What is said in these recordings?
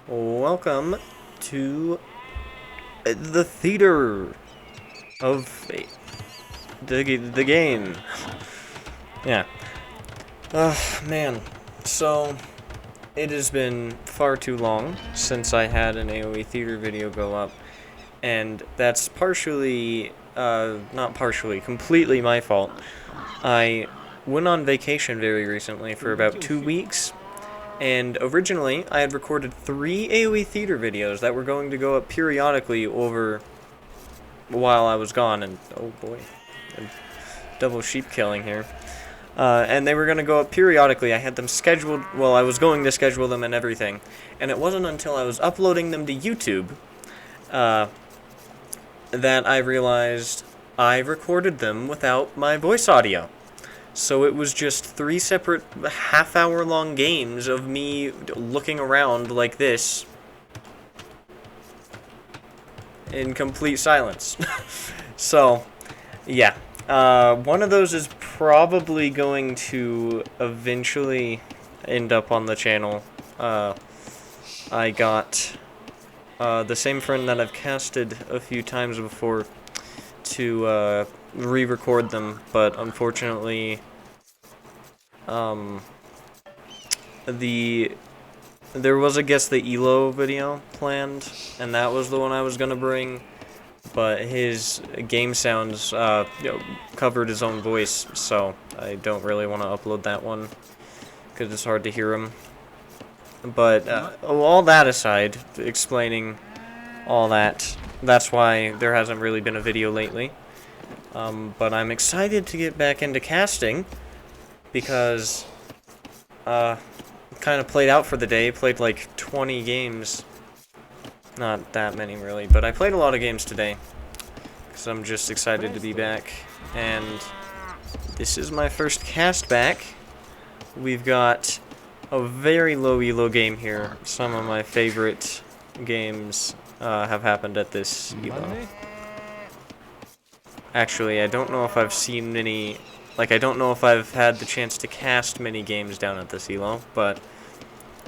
Welcome to the theater of the game. Yeah. Man. So, it has been far too long since I had an AoE theater video go up, and that's partially, not partially, completely my fault. I went on vacation very recently for about 2 weeks, and originally I had recorded 3 AoE theater videos that were going to go up periodically over while I was gone, and oh boy, double sheep killing here. And they were going to go up periodically. I had them scheduled, well, I was going to schedule them and everything, and it wasn't until I was uploading them to YouTube that I realized I recorded them without my voice audio. So it was just 3 separate half-hour-long games of me looking around like this in complete silence. So, yeah. One of those is probably going to eventually end up on the channel. I got the same friend that I've casted a few times before to re-record them, but unfortunately there was, I guess, the ELO video planned, and that was the one I was gonna bring, but his game sounds covered his own voice, so I don't really want to upload that one because it's hard to hear him. But all that aside, explaining all that, that's why there hasn't really been a video lately. But I'm excited to get back into casting because kind of played out for the day, played like 20 games. Not that many really, but I played a lot of games today because I'm just excited to be back. And this is my first cast back. We've got a very low elo game here. Some of my favorite games have happened at this elo. Actually, I don't know if I've seen many, like, I don't know if I've had the chance to cast many games down at this elo, but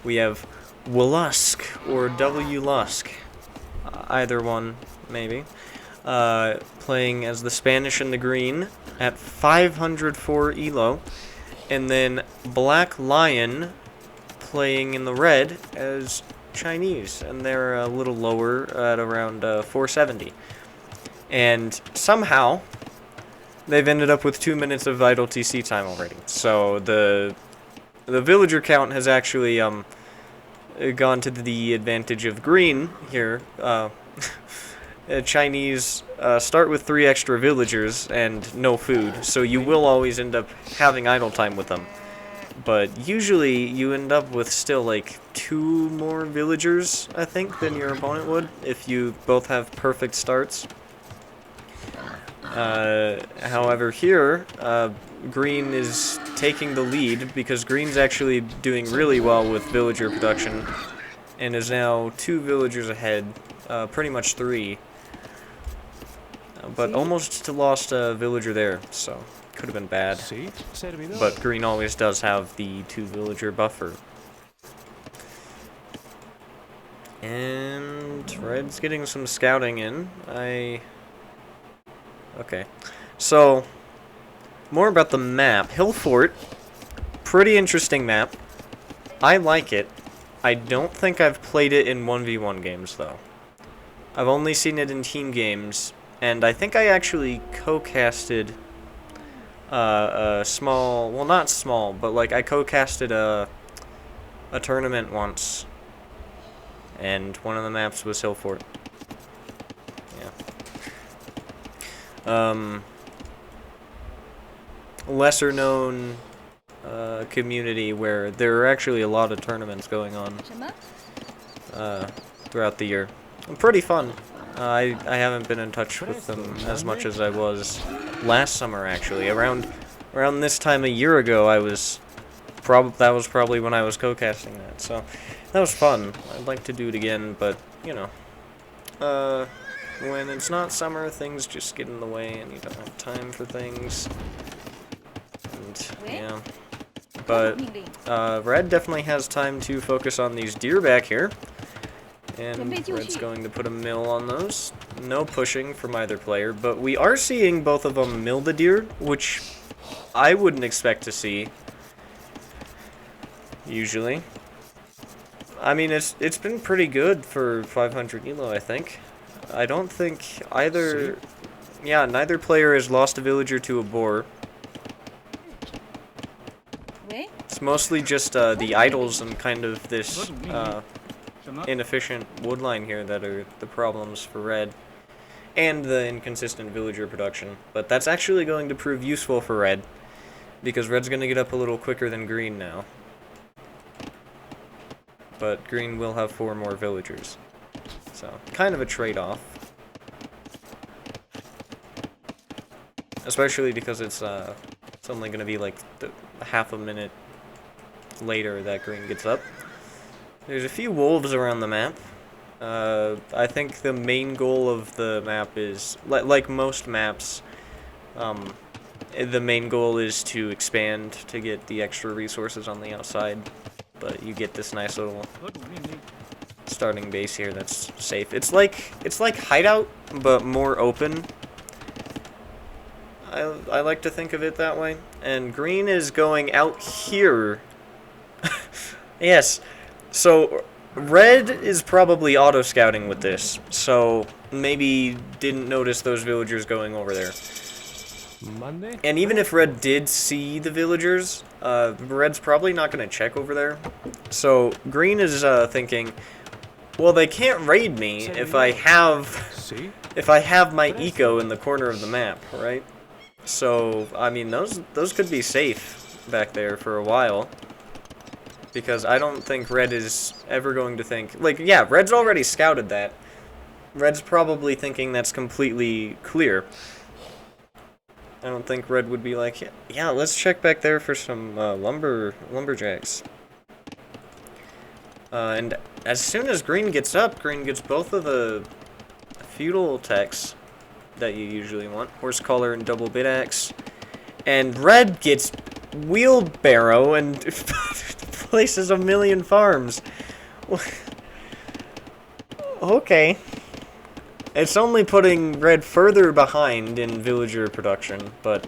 we have Wlusk, or W. Lusk, either one, maybe, playing as the Spanish and the Green at 504 elo, and then Black Lion playing in the red as Chinese, and they're a little lower at around 470. And somehow, they've ended up with 2 minutes of idle TC time already. So the villager count has actually gone to the advantage of Green here. Chinese start with 3 extra villagers and no food, so you will always end up having idle time with them. But usually you end up with still like 2 more villagers, I think, than your opponent would if you both have perfect starts. However, here, Green is taking the lead because Green's actually doing really well with villager production and is now 2 villagers ahead, pretty much 3. But almost lost a villager there, so could have been bad. But Green always does have the 2 villager buffer. And Red's getting some scouting in. Okay, so more about the map. Hill Fort, pretty interesting map. I like it. I don't think I've played it in 1v1 games though. I've only seen it in team games, and I think I actually co-casted a small, well, not small, but like I co-casted a tournament once, and one of the maps was Hill Fort. Lesser known community where there are actually a lot of tournaments going on throughout the year. Pretty fun. I haven't been in touch with them as much as I was last summer, actually. Around this time a year ago, that was probably when I was co-casting that. So that was fun. I'd like to do it again, but you know, when it's not summer, things just get in the way and you don't have time for things. And, yeah. But, Red definitely has time to focus on these deer back here. And Red's going to put a mill on those. No pushing from either player, but we are seeing both of them mill the deer, which I wouldn't expect to see. Usually. I mean, it's been pretty good for 500 elo, I think. I don't think either... Yeah, neither player has lost a villager to a boar. It's mostly just the idols and kind of this inefficient wood line here that are the problems for Red. And the inconsistent villager production. But that's actually going to prove useful for Red, because Red's going to get up a little quicker than Green now. But Green will have 4 more villagers. So, kind of a trade-off. Especially because it's only going to be like half a minute later that Green gets up. There's a few wolves around the map. I think the main goal of the map is, like most maps, the main goal is to expand to get the extra resources on the outside. But you get this nice little starting base here that's safe. It's like Hideout, but more open. I like to think of it that way. And Green is going out here. Yes. So Red is probably auto-scouting with this. So maybe didn't notice those villagers going over there. Monday? And even if Red did see the villagers, Red's probably not going to check over there. So Green is thinking, well, they can't raid me if I have my eco in the corner of the map, right? So I mean, those could be safe back there for a while, because I don't think Red is ever going to think, like, yeah, Red's already scouted that. Red's probably thinking that's completely clear. I don't think Red would be like, yeah, let's check back there for some lumberjacks. And as soon as Green gets up, Green gets both of the feudal techs that you usually want, horse collar and double bit axe, and Red gets wheelbarrow and places a million farms. Okay. It's only putting Red further behind in villager production, but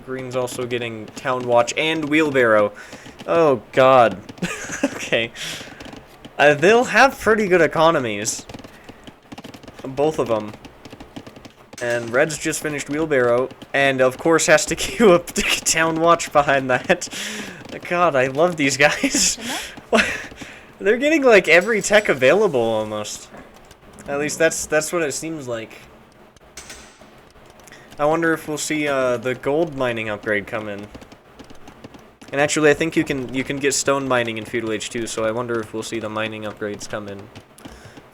Green's also getting Town Watch and Wheelbarrow. Oh, God. Okay. They'll have pretty good economies. Both of them. And Red's just finished Wheelbarrow, and of course has to queue up the Town Watch behind that. God, I love these guys. They're getting, like, every tech available, almost. At least that's what it seems like. I wonder if we'll see the gold mining upgrade come in. And actually, I think you can get stone mining in Feudal Age 2, so I wonder if we'll see the mining upgrades come in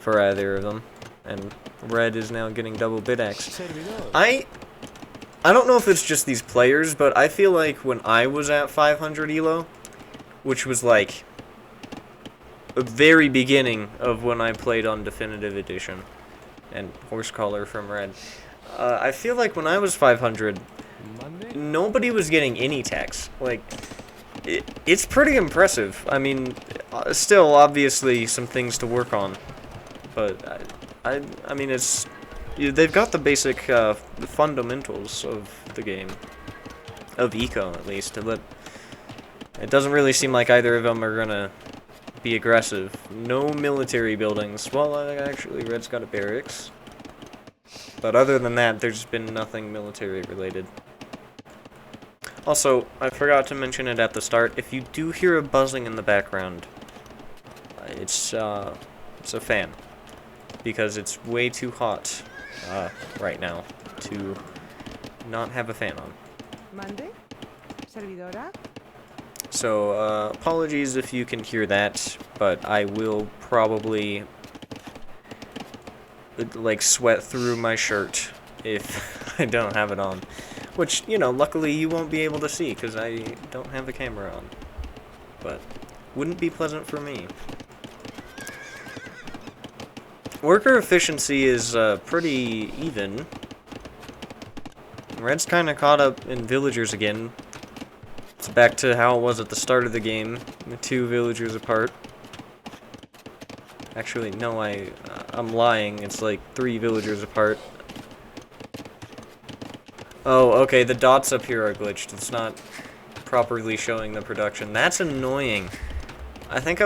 for either of them. And Red is now getting double bit axe. I don't know if it's just these players, but I feel like when I was at 500 elo, which was like the very beginning of when I played on Definitive Edition and Horse Collar from Red, I feel like when I was 500, nobody was getting any techs. Like, it's pretty impressive. I mean, still obviously some things to work on, but I mean, they've got the basic fundamentals of the game, of eco at least. It doesn't really seem like either of them are gonna be aggressive. No military buildings. Well, actually, Red's got a barracks, but other than that, there's been nothing military related. Also, I forgot to mention it at the start. If you do hear a buzzing in the background, it's a fan. Because it's way too hot right now to not have a fan on. Monday? Servidora? So, apologies if you can hear that, but I will probably, like, sweat through my shirt if I don't have it on. Which, you know, luckily you won't be able to see, because I don't have a camera on. But, wouldn't be pleasant for me. Worker efficiency is pretty even. Red's kind of caught up in villagers again. It's back to how it was at the start of the game, 2 villagers apart. Actually, no, I'm lying. It's like 3 villagers apart. Oh, okay, the dots up here are glitched. It's not properly showing the production. That's annoying. I think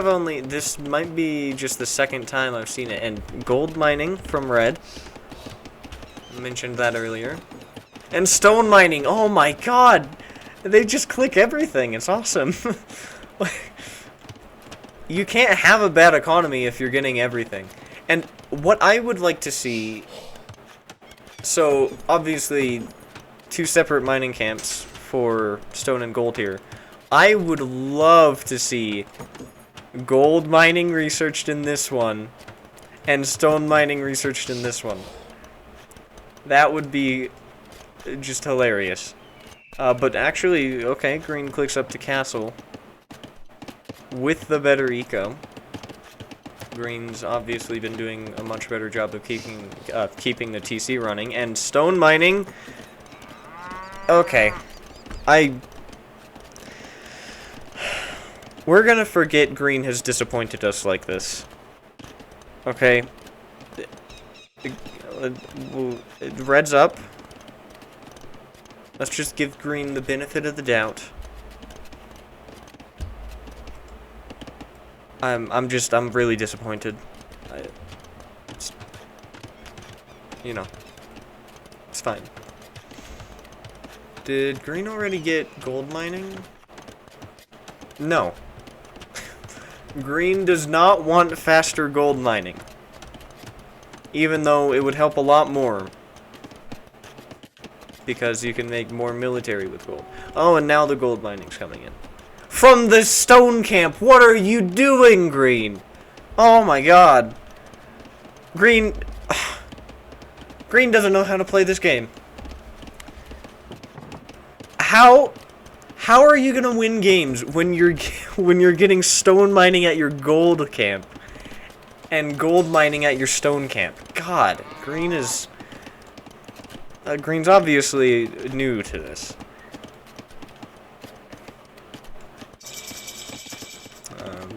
this might be just the second time I've seen it. And gold mining from Red. I mentioned that earlier. And stone mining, oh my god! They just click everything, it's awesome. You can't have a bad economy if you're getting everything. And what I would like to see... So, obviously, 2 separate mining camps for stone and gold here. I would love to see gold mining researched in this one, and stone mining researched in this one. That would be just hilarious. But actually, okay, green clicks up to castle with the better eco. Green's obviously been doing a much better job of keeping the TC running, and stone mining. Okay, we're gonna forget green has disappointed us like this. Okay, red's up. Let's just give green the benefit of the doubt. I'm really disappointed. You know, it's fine. Did green already get gold mining? No. Green does not want faster gold mining. Even though it would help a lot more. Because you can make more military with gold. Oh, and now the gold mining's coming in. From the stone camp! What are you doing, Green? Oh my god. Green... Green doesn't know how to play this game. How are you gonna win games when you're getting stone mining at your gold camp and gold mining at your stone camp? God, green is... green's obviously new to this.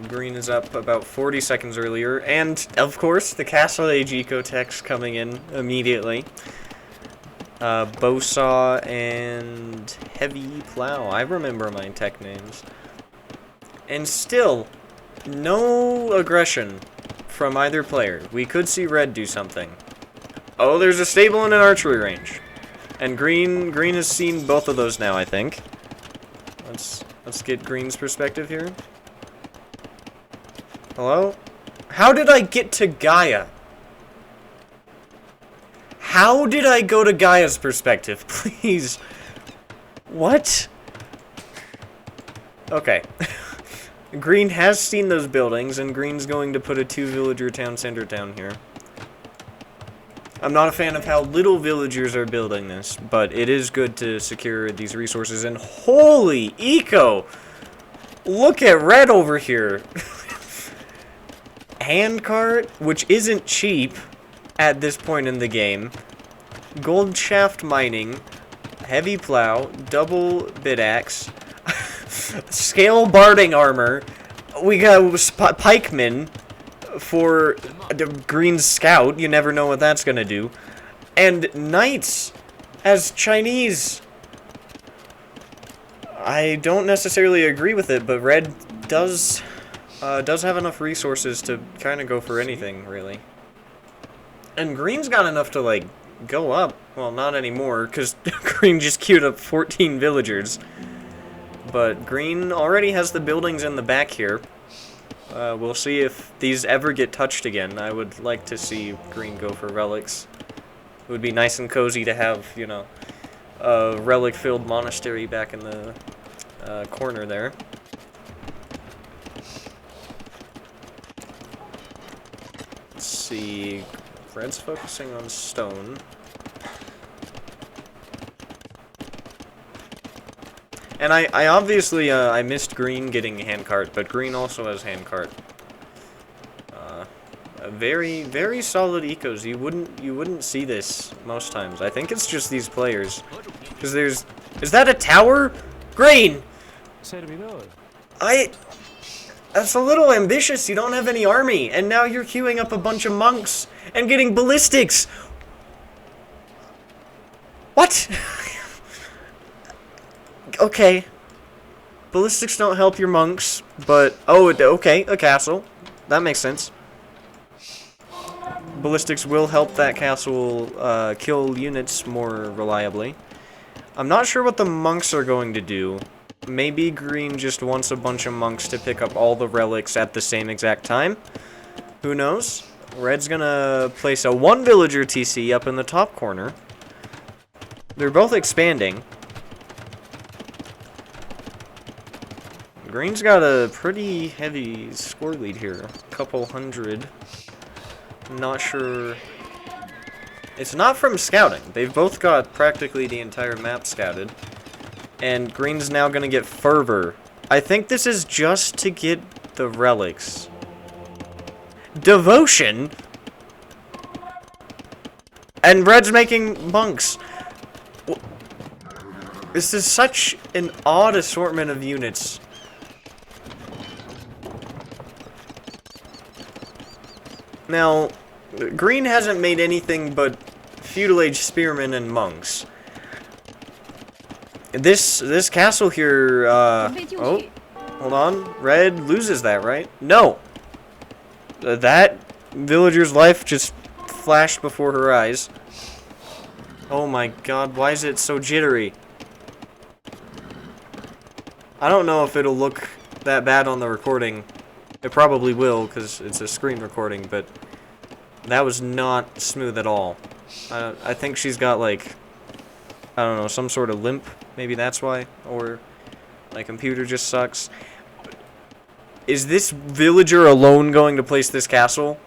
Green is up about 40 seconds earlier, and of course the Castle Age Ecotech's coming in immediately. Bowsaw and Heavy Plow. I remember my tech names. And still, no aggression from either player. We could see red do something. Oh, there's a stable and an archery range. And green has seen both of those now, I think. Let's get green's perspective here. Hello? How did I get to Gaia? How did I go to Gaia's perspective? Please. What? Okay. Green has seen those buildings, and green's going to put a 2-villager town center down here. I'm not a fan of how little villagers are building this, but it is good to secure these resources. And holy eco! Look at red over here. Handcart, which isn't cheap at this point in the game. Gold shaft mining, heavy plow, double bit axe, scale barding armor. We got pikemen for the green scout. You never know what that's gonna do. And knights as Chinese. I don't necessarily agree with it, but red does have enough resources to kind of go for anything, really. And green's got enough to, like, go up. Well, not anymore, because green just queued up 14 villagers. But green already has the buildings in the back here. We'll see if these ever get touched again. I would like to see green go for relics. It would be nice and cozy to have, you know, a relic-filled monastery back in the corner there. Let's see. Red's focusing on stone. And I obviously, I missed green getting handcart, but green also has handcart. Very, very solid ecos. You wouldn't see this most times. I think it's just these players. Because is that a tower? Green! That's a little ambitious. You don't have any army, and now you're queuing up a bunch of monks and getting ballistics. What? Okay. Ballistics don't help your monks, but... Oh, okay, a castle. That makes sense. Ballistics will help that castle kill units more reliably. I'm not sure what the monks are going to do. Maybe green just wants a bunch of monks to pick up all the relics at the same exact time. Who knows? Red's gonna place a 1 villager TC up in the top corner. They're both expanding. Green's got a pretty heavy score lead here. A couple hundred. Not sure. It's not from scouting. They've both got practically the entire map scouted. And green's now gonna get fervor. I think this is just to get the relics. Devotion? And red's making monks. This is such an odd assortment of units. Now, green hasn't made anything but feudal age spearmen and monks. This castle here, oh, hold on. Red loses that, right? No. That villager's life just flashed before her eyes. Oh my god, why is it so jittery? I don't know if it'll look that bad on the recording. It probably will, because it's a screen recording, but that was not smooth at all. I think she's got, like, I don't know, some sort of limp. Maybe that's why. Or my computer just sucks. Is this villager alone going to place this castle?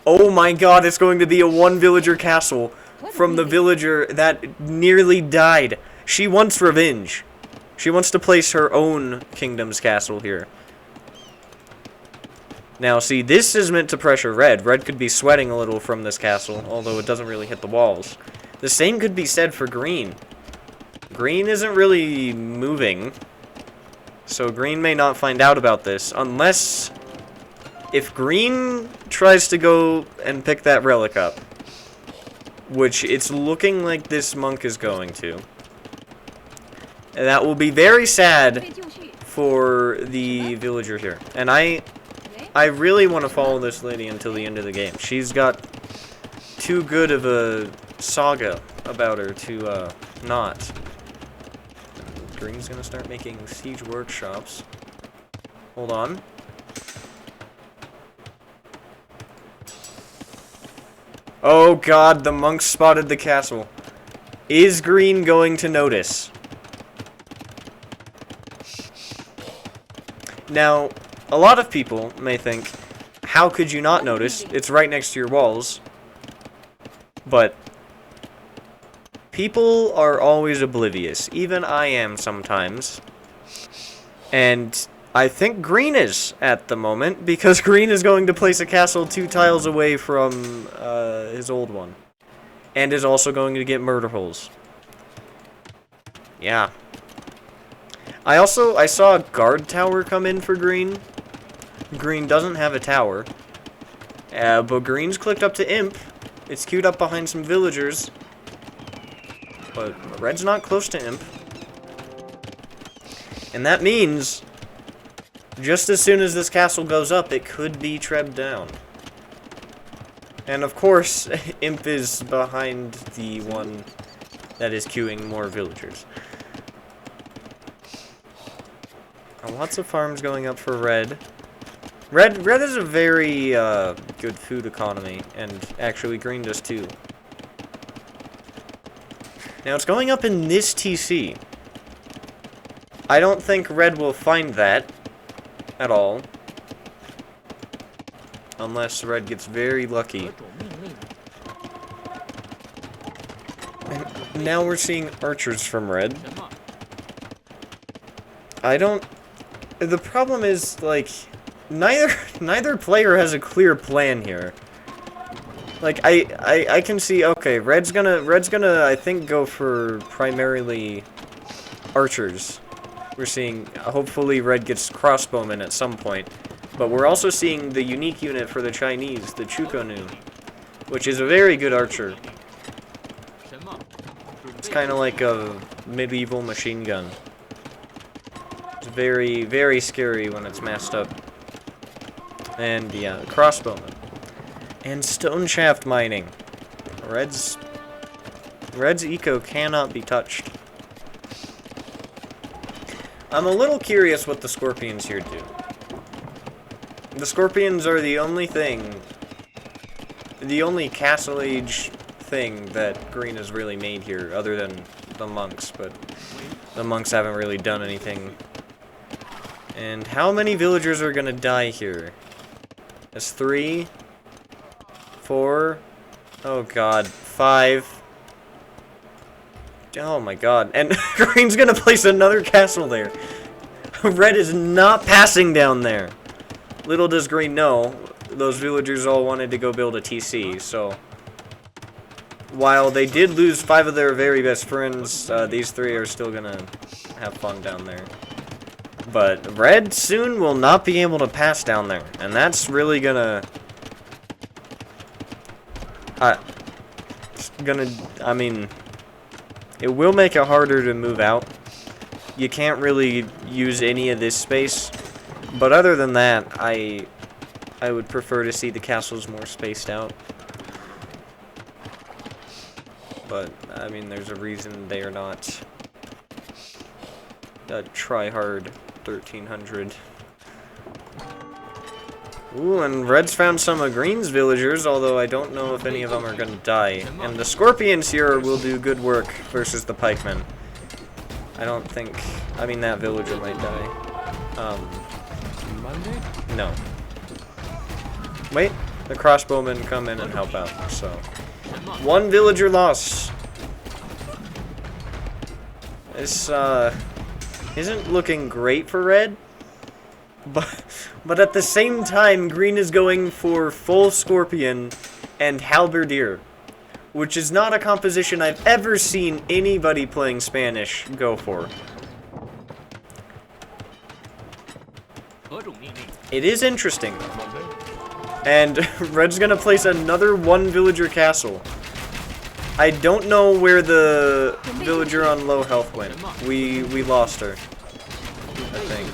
Oh my god, it's going to be a 1 villager castle from the villager that nearly died. She wants revenge. She wants to place her own kingdom's castle here. Now, see, this is meant to pressure red. Red could be sweating a little from this castle, although it doesn't really hit the walls. The same could be said for green. Green isn't really moving, so green may not find out about this, unless if green tries to go and pick that relic up, which it's looking like this monk is going to. And that will be very sad for the villager here. And I really want to follow this lady until the end of the game. She's got too good of a saga about her to not. Green's gonna start making siege workshops. Hold on. Oh god, the monks spotted the castle. Is green going to notice? Now, a lot of people may think, how could you not notice? It's right next to your walls. But people are always oblivious. Even I am sometimes. And I think green is at the moment, because green is going to place a castle 2 tiles away from his old one. And is also going to get murder holes. Yeah. I saw a guard tower come in for green. Green doesn't have a tower. But green's clicked up to imp. It's queued up behind some villagers. But red's not close to imp. And that means, just as soon as this castle goes up, it could be trebbed down. And of course, imp is behind the one that is queuing more villagers. Lots of farms going up for red. Red is a very good food economy, and actually green does too. Now it's going up in this TC. I don't think red will find that at all. Unless red gets very lucky. And now we're seeing archers from red. The problem is, like, neither player has a clear plan here. Like, I can see, okay, red's gonna I think go for primarily archers. We're seeing, hopefully red gets crossbowmen at some point. But we're also seeing the unique unit for the Chinese, the Chukonu, which is a very good archer. It's kind of like a medieval machine gun. It's very, very scary when it's masked up. And yeah, crossbowmen. And stone shaft mining. Red's eco cannot be touched. I'm a little curious what the scorpions here do. The scorpions are the only Castle Age thing that green has really made here, other than the monks, but the monks haven't really done anything. And how many villagers are gonna die here? That's 3, 4, oh god, 5. Oh my god, and green's gonna place another castle there. Red is not passing down there. Little does green know, those villagers all wanted to go build a TC, so while they did lose 5 of their very best friends, these 3 are still gonna have fun down there. But red soon will not be able to pass down there, and that's really gonna... I mean, it will make it harder to move out. You can't really use any of this space, but other than that, I would prefer to see the castles more spaced out. But, I mean, there's a reason they are not try-hard 1300. Ooh, and red's found some of green's villagers, although I don't know if any of them are gonna die. And the scorpions here will do good work versus the pikemen. I don't think... I mean, that villager might die. Monday? No. Wait, the crossbowmen come in and help out, so... 1 villager lost. This, isn't looking great for red. But at the same time, green is going for full scorpion and halberdier, which is not a composition I've ever seen anybody playing Spanish go for. It is interesting, though. And red's gonna place another 1 villager castle. I don't know where the villager on low health went. We lost her, I think.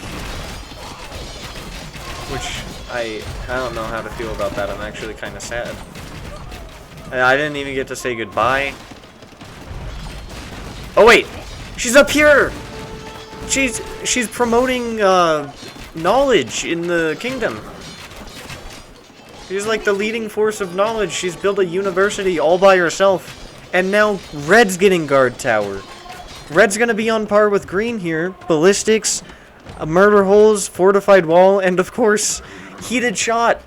Which, I don't know how to feel about that. I'm actually kind of sad. I didn't even get to say goodbye. Oh wait! She's up here! She's promoting, knowledge in the kingdom. She's like the leading force of knowledge. She's built a university all by herself. And now red's getting guard tower. Red's gonna be on par with green here. Ballistics, murder holes, fortified wall, and of course, heated shot.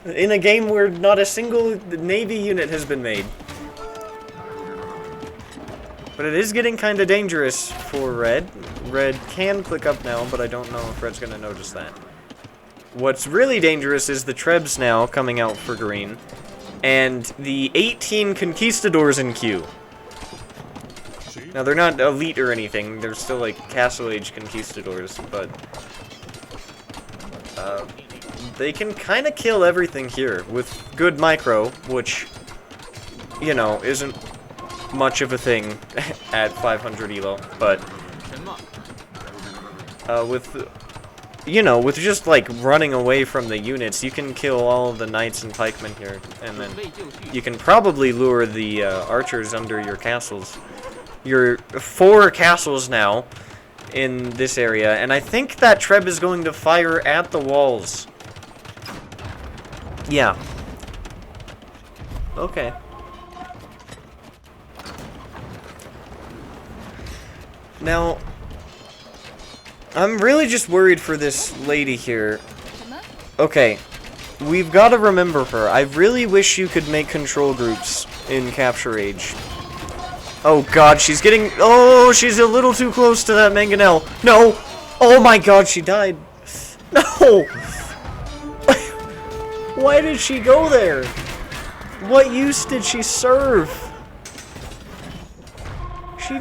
In a game where not a single navy unit has been made. But it is getting kind of dangerous for red. Red can click up now, but I don't know if red's gonna notice that. What's really dangerous is the trebs now coming out for green. And the 18 conquistadors in queue. Now, they're not elite or anything. They're still, like, Castle Age conquistadors, but... they can kind of kill everything here with good micro, which, you know, isn't much of a thing at 500 elo, but... with... You know, with just, like, running away from the units, you can kill all of the knights and pikemen here, and then you can probably lure the archers under your castles. You're 4 castles now in this area, and I think that Treb is going to fire at the walls. Yeah. Okay. Now... I'm really just worried for this lady here. Okay, we've got to remember her. I really wish you could make control groups in Capture Age. Oh god, she's getting... Oh, she's a little too close to that mangonel. No! Oh my god, she died. No! Why did she go there? What use did she serve? She...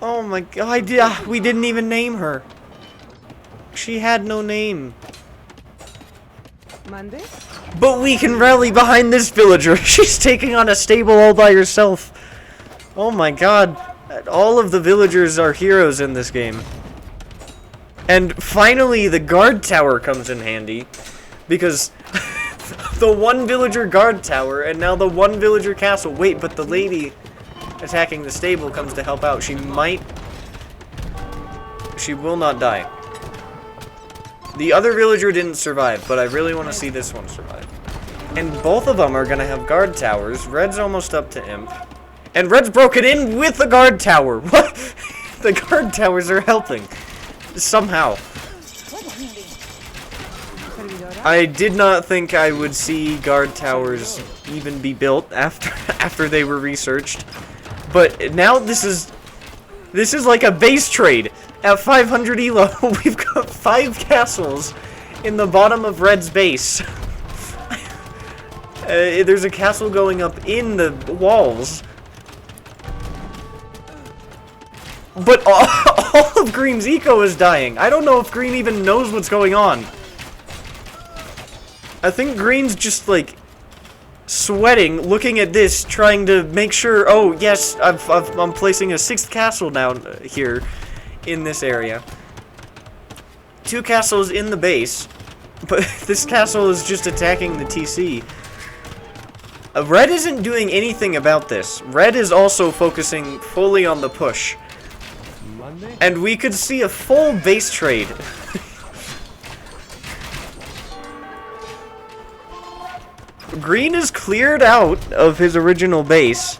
Oh my god, yeah, we didn't even name her. She had no name. Monday? But we can rally behind this villager. She's taking on a stable all by herself. Oh my god. All of the villagers are heroes in this game. And finally, the guard tower comes in handy. Because the one villager guard tower and now the one villager castle. Wait, but the lady attacking the stable comes to help out. She will not die. The other villager didn't survive, but I really want to see this one survive. And both of them are going to have guard towers. Red's almost up to Imp. And Red's broken in with the guard tower. What? The guard towers are helping. Somehow. I did not think I would see guard towers even be built after they were researched. But now this is like a base trade. At 500 elo, we've got 5 castles in the bottom of Red's base. There's a castle going up in the walls. But all of Green's eco is dying. I don't know if Green even knows what's going on. I think Green's just like sweating, looking at this, trying to make sure, oh yes, I'm placing a 6th castle down here in this area. 2 castles in the base, but this castle is just attacking the TC. Red isn't doing anything about this. Red is also focusing fully on the push. Monday? And we could see a full base trade. Green is cleared out of his original base.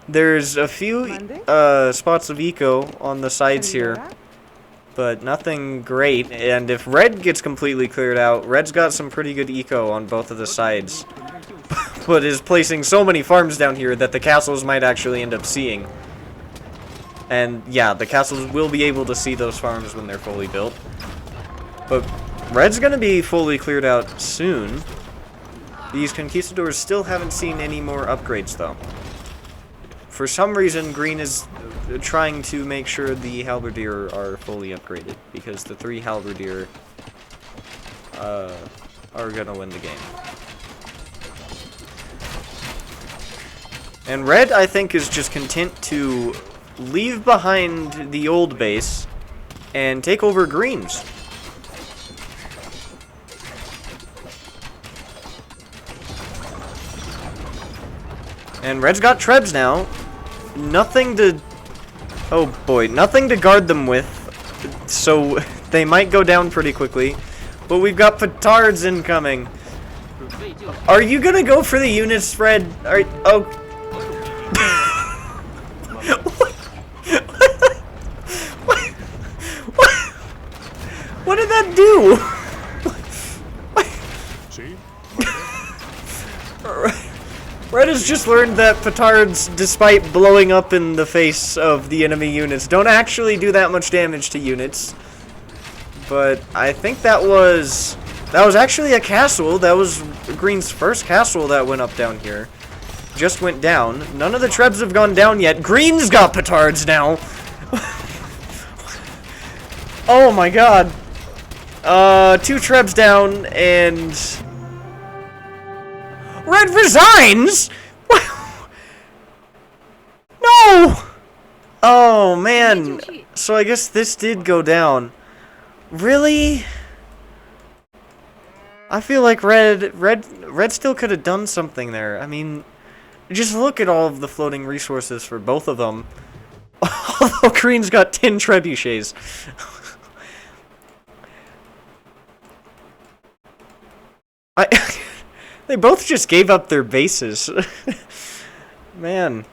There's a few spots of eco on the sides here, but nothing great. And if Red gets completely cleared out, Red's got some pretty good eco on both of the sides, but is placing so many farms down here that the castles might actually end up seeing. And yeah, the castles will be able to see those farms when they're fully built. But Red's gonna be fully cleared out soon. These conquistadors still haven't seen any more upgrades though. For some reason, Green is trying to make sure the halberdier are fully upgraded, because the 3 halberdier are gonna win the game. And Red, I think, is just content to leave behind the old base and take over Green's. And Red's got Trebs now. Nothing to... Oh boy, nothing to guard them with. So they might go down pretty quickly. But we've got petards incoming. Are you gonna go for the units, Red? Oh. What did that do? Red has just learned that petards, despite blowing up in the face of the enemy units, don't actually do that much damage to units. But I think that was actually a castle. That was Green's first castle that went up down here. Just went down. None of the Trebs have gone down yet. Green's got petards now. Oh my god. 2 Trebs down and... Red resigns? No! Oh man. So I guess this did go down. Really? I feel like Red still could have done something there. I mean, just look at all of the floating resources for both of them. Although Green's got 10 trebuchets. They both just gave up their bases. Man.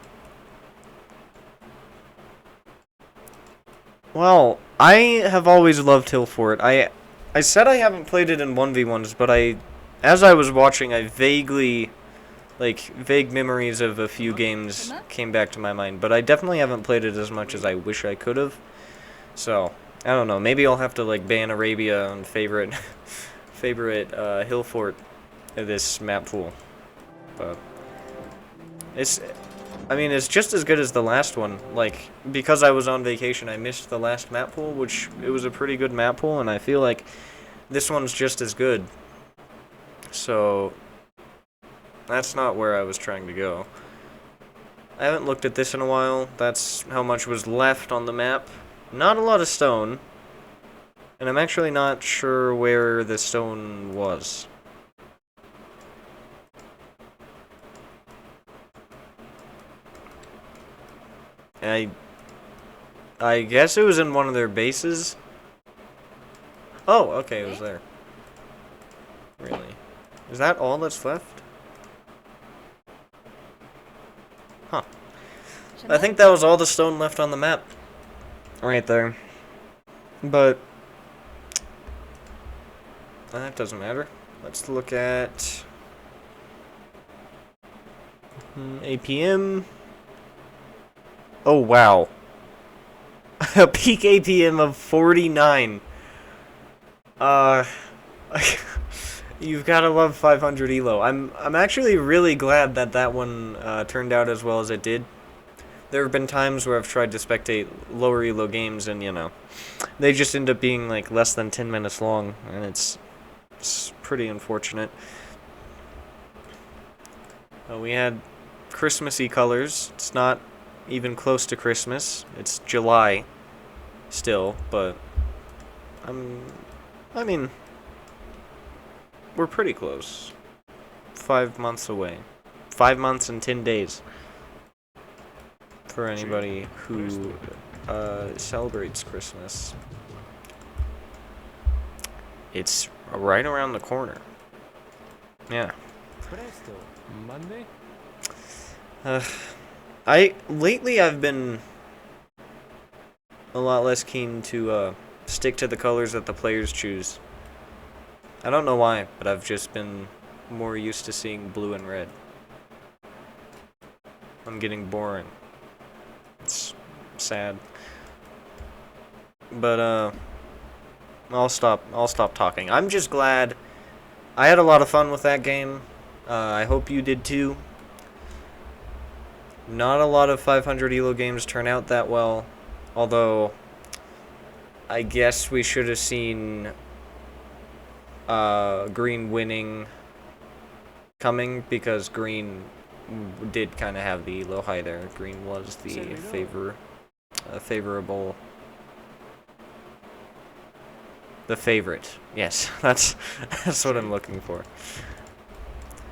Well, I have always loved Hill Fort. I said I haven't played it in 1v1s, but as I was watching, vague memories of a few games came back to my mind, but I definitely haven't played it as much as I wish I could have. So, I don't know, maybe I'll have to like ban Arabia and favorite Hill Fort this map pool. But I mean, it's just as good as the last one. Like, because I was on vacation, I missed the last map pool, which it was a pretty good map pool, and I feel like this one's just as good. So, that's not where I was trying to go. I haven't looked at this in a while. That's how much was left on the map. Not a lot of stone. And I'm actually not sure where the stone was. I guess it was in one of their bases. Oh, okay, it was there. Really? Is that all that's left? Huh. I think that was all the stone left on the map. Right there. But that doesn't matter. Let's look at APM. Oh, wow. A peak APM of 49. You've gotta love 500 elo. I'm actually really glad that that one turned out as well as it did. There have been times where I've tried to spectate lower elo games and, you know, they just end up being like less than 10 minutes long, and it's pretty unfortunate. We had Christmassy colors. It's not even close to Christmas. It's July still, but I mean, we're pretty close. 5 months away. 5 months and 10 days. For anybody who celebrates Christmas. It's right around the corner. Yeah. Presto. Monday? Lately I've been a lot less keen to stick to the colors that the players choose. I don't know why, but I've just been more used to seeing blue and red. I'm getting boring. It's sad. But I'll stop talking. I'm just glad I had a lot of fun with that game. I hope you did too. Not a lot of 500 elo games turn out that well, although I guess we should have seen green winning coming, because green did kind of have the elo high there. Green was the favorable. The favorite. Yes, that's what I'm looking for.